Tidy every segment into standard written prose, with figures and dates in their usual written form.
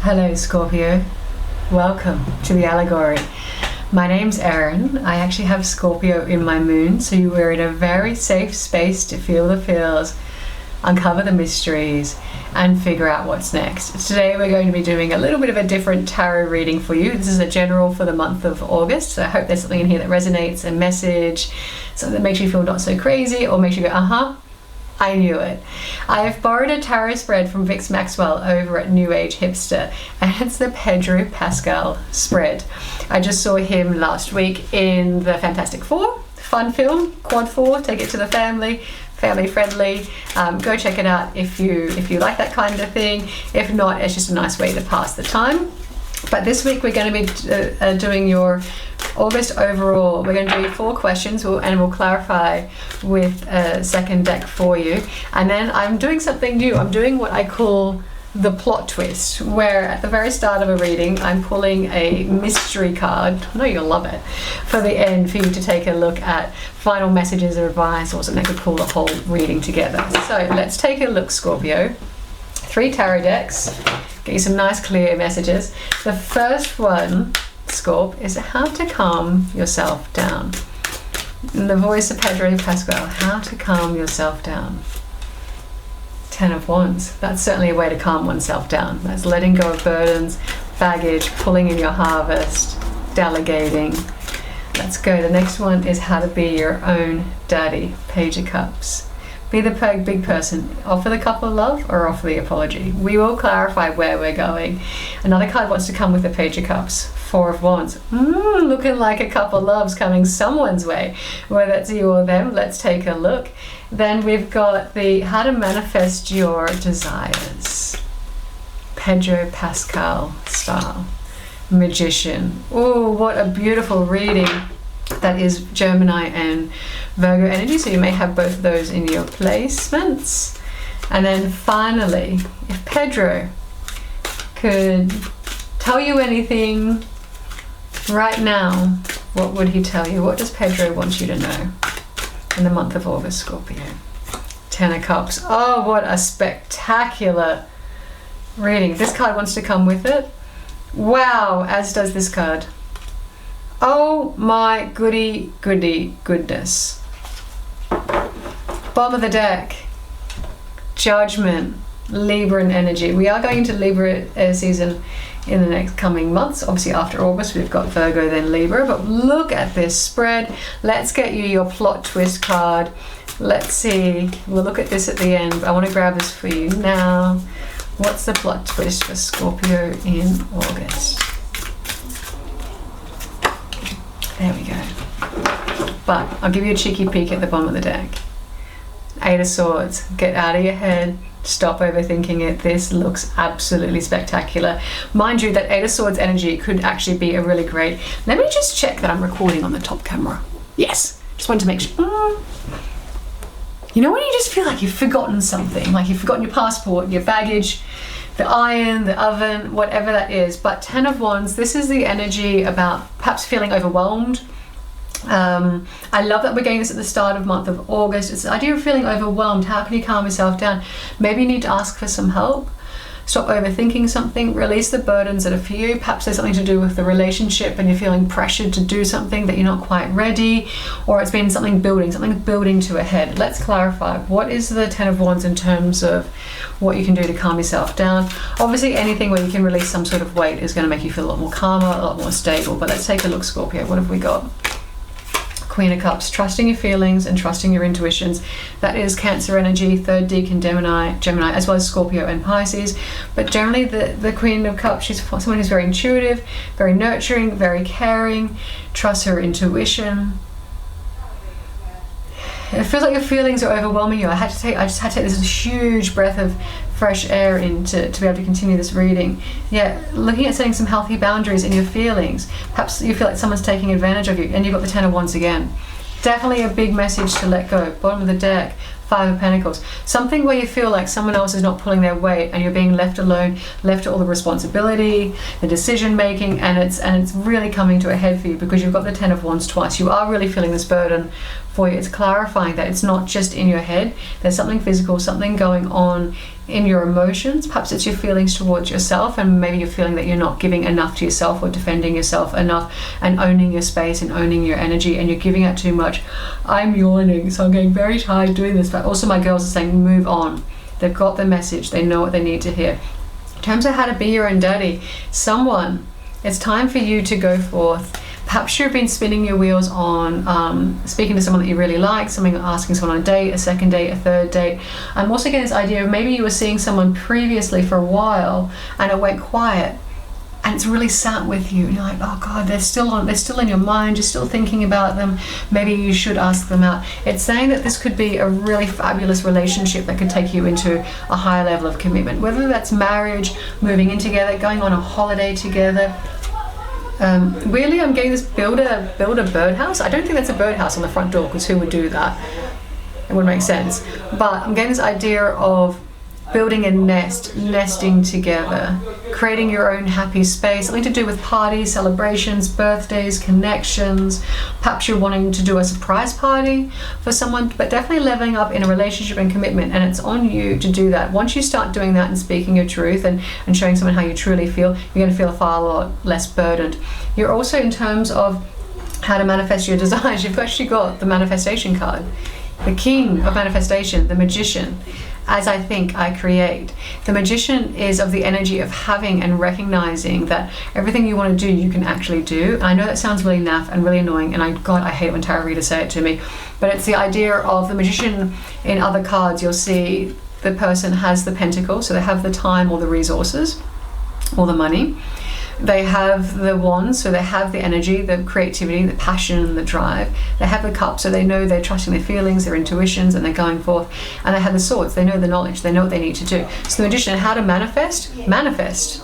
Hello Scorpio, welcome to the Allegory. My name's Erin. I actually have Scorpio in my moon, so you were in a very safe space to feel the feels, uncover the mysteries, and figure out what's next. Today we're going to be doing a little bit of a different tarot reading for you. This is a general for the month of August, so I hope there's something in here that resonates, a message, something that makes you feel not so crazy, or makes you go, I knew it. I've borrowed a tarot spread from Vix Maxwell over at New Age Hipster, and it's the Pedro Pascal spread. I just saw him last week in the Fantastic Four, fun film, Quad 4, take it to the family friendly. Go check it out if you like that kind of thing. If not, it's just a nice way to pass the time. But this week we're going to be doing your August overall. We're going to do 4 questions and we'll clarify with a second deck for you. And then I'm doing something new. I'm doing what I call the plot twist, where at the very start of a reading I'm pulling a mystery card, I know you'll love it, for the end for you to take a look at final messages or advice or something that could pull the whole reading together. So let's take a look, Scorpio. 3 tarot decks, get you some nice clear messages. The first one, Scorp, is how to calm yourself down. In the voice of Pedro Pascal, how to calm yourself down. 10 of Wands, that's certainly a way to calm oneself down. That's letting go of burdens, baggage, pulling in your harvest, delegating. Let's go. The next one is how to be your own daddy. Page of Cups. Be the big person. Offer the couple love or offer the apology. We will clarify where we're going. Another card wants to come with the Page of Cups. 4 of Wands. Looking like a couple loves coming someone's way. Whether it's you or them, let's take a look. Then we've got the how to manifest your desires. Pedro Pascal style. Magician. Oh, what a beautiful reading. That is Gemini and Virgo energy, so you may have both of those in your placements. And then finally, if Pedro could tell you anything right now, what would he tell you? What does Pedro want you to know in the month of August, Scorpio? 10 of Cups. Oh, what a spectacular reading. This card wants to come with it. Wow, as does this card. Oh my goodness. Bottom of the deck. Judgment. Libran energy. We are going to Libra season in the next coming months. Obviously after August we've got Virgo, then Libra. But look at this spread. Let's get you your plot twist card. Let's see. We'll look at this at the end. I want to grab this for you now. What's the plot twist for Scorpio in August? There we go. But I'll give you a cheeky peek at the bottom of the deck. 8 of Swords. Get out of your head. Stop overthinking it. This looks absolutely spectacular. Mind you, that 8 of Swords energy could actually be a really great... Let me just check that I'm recording on the top camera. Yes. Just wanted to make sure. You know when you just feel like you've forgotten something, like you've forgotten your passport, your baggage, the iron, the oven, whatever that is. But 10 of Wands, this is the energy about perhaps feeling overwhelmed. I love that we're getting this at the start of month of August. It's the idea of feeling overwhelmed. How can you calm yourself down? Maybe you need to ask for some help. Stop overthinking something. Release the burdens that are for you. Perhaps there's something to do with the relationship and you're feeling pressured to do something that you're not quite ready, or it's been something building to a head. Let's clarify. What is the 10 of Wands in terms of what you can do to calm yourself down? Obviously anything where you can release some sort of weight is going to make you feel a lot more calmer, a lot more stable. But let's take a look, Scorpio. What have we got? Queen of Cups, trusting your feelings and trusting your intuitions. That is Cancer energy, 3rd decan Gemini, as well as Scorpio and Pisces. But generally the Queen of Cups, she's someone who's very intuitive, very nurturing, very caring, trusts her intuition. It feels like your feelings are overwhelming you. I just had to take this huge breath of fresh air in to be able to continue this reading. Yeah, looking at setting some healthy boundaries in your feelings. Perhaps you feel like someone's taking advantage of you, and you've got the 10 of Wands again. Definitely a big message to let go. Bottom of the deck, 5 of Pentacles. Something where you feel like someone else is not pulling their weight and you're being left alone, left to all the responsibility, the decision making, and it's really coming to a head for you because you've got the 10 of Wands twice. You are really feeling this burden for you. It's clarifying that it's not just in your head. There's something physical, something going on in your emotions. Perhaps it's your feelings towards yourself, and maybe you're feeling that you're not giving enough to yourself or defending yourself enough and owning your space and owning your energy, and you're giving out too much. I'm yawning, so I'm getting very tired doing this, but also my girls are saying move on. They've got the message, they know what they need to hear. In terms of how to be your own daddy, it's time for you to go forth. Perhaps you've been spinning your wheels on speaking to someone that you really like, asking someone on a date, a second date, a third date. I'm also getting this idea of maybe you were seeing someone previously for a while and it went quiet and it's really sat with you. And you're like, oh God, they're still in your mind, you're still thinking about them. Maybe you should ask them out. It's saying that this could be a really fabulous relationship that could take you into a higher level of commitment, whether that's marriage, moving in together, going on a holiday together. Really, I'm getting this build a birdhouse. I don't think that's a birdhouse on the front door, because who would do that? It wouldn't make sense. But I'm getting this idea of building a nest, nesting together, creating your own happy space, something to do with parties, celebrations, birthdays, connections. Perhaps you're wanting to do a surprise party for someone, but definitely leveling up in a relationship and commitment, and it's on you to do that. Once you start doing that and speaking your truth and showing someone how you truly feel, you're going to feel a far lot less burdened. You're also, in terms of how to manifest your desires, you've actually got the manifestation card, the king of manifestation, the magician. As I think, I create. The magician is of the energy of having and recognizing that everything you want to do, you can actually do. I know that sounds really naff and really annoying, and I hate when tarot readers say it to me, but it's the idea of the magician. In other cards, you'll see the person has the pentacle, so they have the time or the resources or the money. They have the wand, so they have the energy, the creativity, the passion, the drive. They have the cup, so they know they're trusting their feelings, their intuitions, and they're going forth. And they have the swords, they know the knowledge, they know what they need to do. So the magician, how to manifest? Manifest.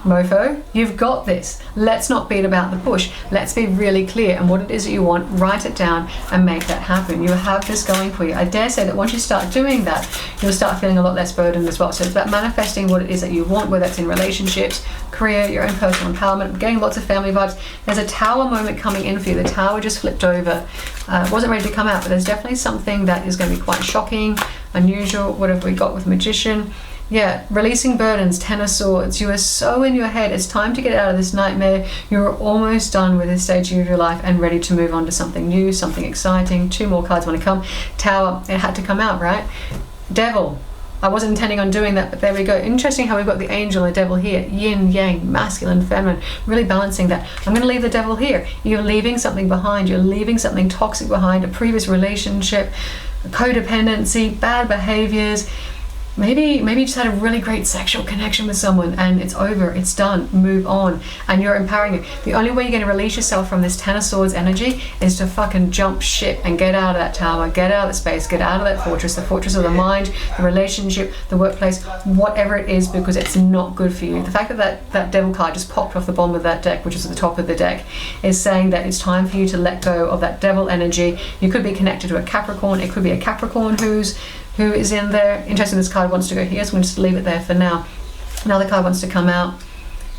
Mofo, you've got this. Let's not beat about the bush. Let's be really clear on what it is that you want, write it down, and make that happen. You have this going for you. I dare say that once you start doing that, you'll start feeling a lot less burdened as well. So it's about manifesting what it is that you want, whether it's in relationships, career, your own personal empowerment. I'm getting lots of family vibes. There's a tower moment coming in for you. The tower just flipped over. Wasn't ready to come out, but there's definitely something that is going to be quite shocking, unusual. What have we got with magician? Yeah, releasing burdens, Ten of Swords. You are so in your head. It's time to get out of this nightmare. You're almost done with this stage of your life and ready to move on to something new, something exciting. 2 more cards want to come. Tower, it had to come out, right? Devil. I wasn't intending on doing that, but there we go. Interesting how we've got the angel and the devil here. Yin, yang, masculine, feminine, really balancing that. I'm going to leave the devil here. You're leaving something behind. You're leaving something toxic behind, a previous relationship, codependency, bad behaviors. Maybe you just had a really great sexual connection with someone and it's over, it's done, move on, and you're empowering you. The only way you're going to release yourself from this Ten of Swords energy is to fucking jump ship and get out of that tower, get out of that space, get out of that fortress, the fortress of the mind, the relationship, the workplace, whatever it is, because it's not good for you. The fact that devil card just popped off the bottom of that deck, which is at the top of the deck, is saying that it's time for you to let go of that devil energy. You could be connected to a Capricorn. It could be a Capricorn who is in there. Interesting, this card wants to go here, so I'm going to just leave it there for now. Another card wants to come out.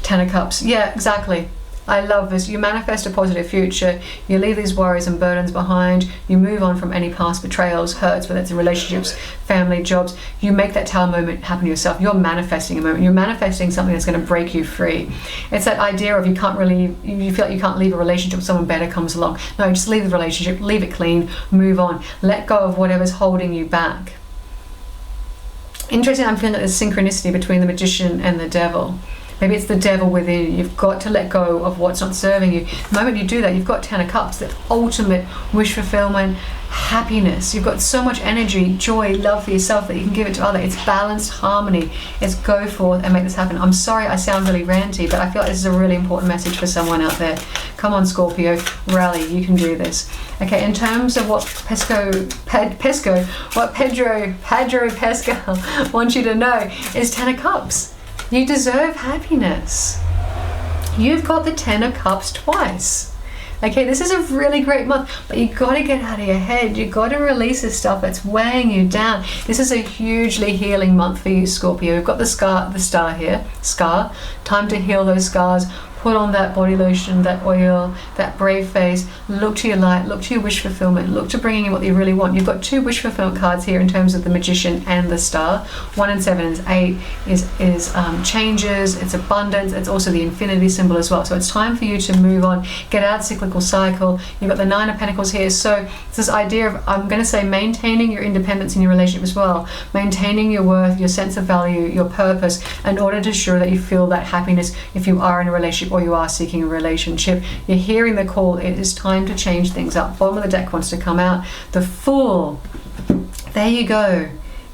Ten of Cups. Yeah, exactly. I love this. You manifest a positive future. You leave these worries and burdens behind. You move on from any past betrayals, hurts, whether it's in relationships, family, jobs. You make that tower moment happen to yourself. You're manifesting a moment. You're manifesting something that's going to break you free. It's that idea of you feel like you can't leave a relationship, someone better comes along. No, just leave the relationship, leave it clean, move on. Let go of whatever's holding you back. Interesting, I'm feeling that there's synchronicity between the magician and the devil. Maybe it's the devil within you. You've got to let go of what's not serving you. The moment you do that, you've got Ten of Cups, the ultimate wish fulfillment, happiness. You've got so much energy, joy, love for yourself that you can give it to others. It's balanced harmony. It's go forth and make this happen. I'm sorry I sound really ranty, but I feel like this is a really important message for someone out there. Come on, Scorpio, rally, you can do this. Okay, in terms of what Pedro Pascal wants you to know is Ten of Cups. You deserve happiness. You've got the Ten of Cups twice. Okay, this is a really great month, but you got to get out of your head. You got to release this stuff that's weighing you down. This is a hugely healing month for you, Scorpio. We've got the star here. Time to heal those scars. put on that body lotion, that oil, that brave face, look to your light, look to your wish fulfillment, look to bringing in what you really want. You've got 2 wish fulfillment cards here in terms of the Magician and the Star. 1 and 7 is 8 is changes, it's abundance, it's also the infinity symbol as well. So it's time for you to move on, get out of cyclical cycle. You've got the 9 of Pentacles here. So it's this idea of, I'm going to say, maintaining your independence in your relationship as well, maintaining your worth, your sense of value, your purpose, in order to ensure that you feel that happiness if you are in a relationship or you are seeking a relationship. You're hearing the call. It is time to change things up. Bottom of the deck wants to come out. The Fool. There you go.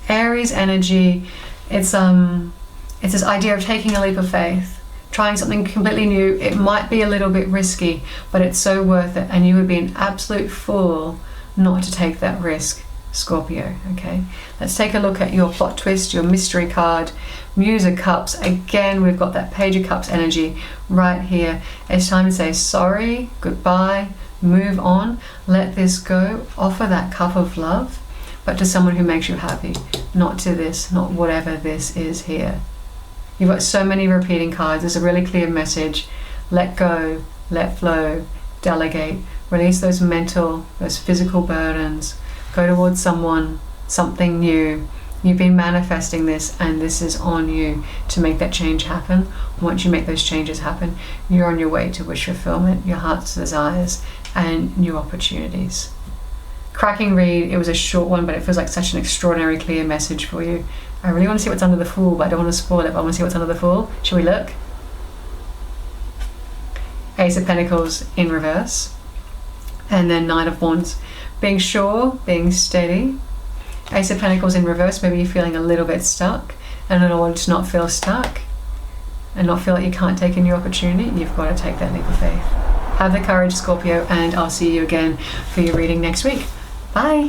Aries energy. It's this idea of taking a leap of faith, trying something completely new. It might be a little bit risky, but it's so worth it, and you would be an absolute fool not to take that risk, Scorpio. Okay, let's take a look at your plot twist, your mystery card, Muse of Cups. Again, we've got that Page of Cups energy right here. It's time to say sorry, goodbye, move on, let this go, offer that cup of love, but to someone who makes you happy, not to this, not whatever this is here. You've got so many repeating cards. There's a really clear message. Let go, let flow, delegate, release those mental, those physical burdens, go towards someone, something new. You've been manifesting this, and this is on you to make that change happen. Once you make those changes happen, you're on your way to wish fulfillment, your heart's desires, and new opportunities. Cracking read. It was a short one, but it feels like such an extraordinary clear message for you. I really want to see what's under the Fool, but I don't want to spoil it, but I want to see what's under the Fool. Shall we look? Ace of Pentacles in reverse, and then Knight of Wands. Being sure, being steady. Ace of Pentacles in reverse. Maybe you're feeling a little bit stuck, and in order to not feel stuck and not feel like you can't take a new opportunity, you've got to take that leap of faith. Have the courage, Scorpio, and I'll see you again for your reading next week. Bye.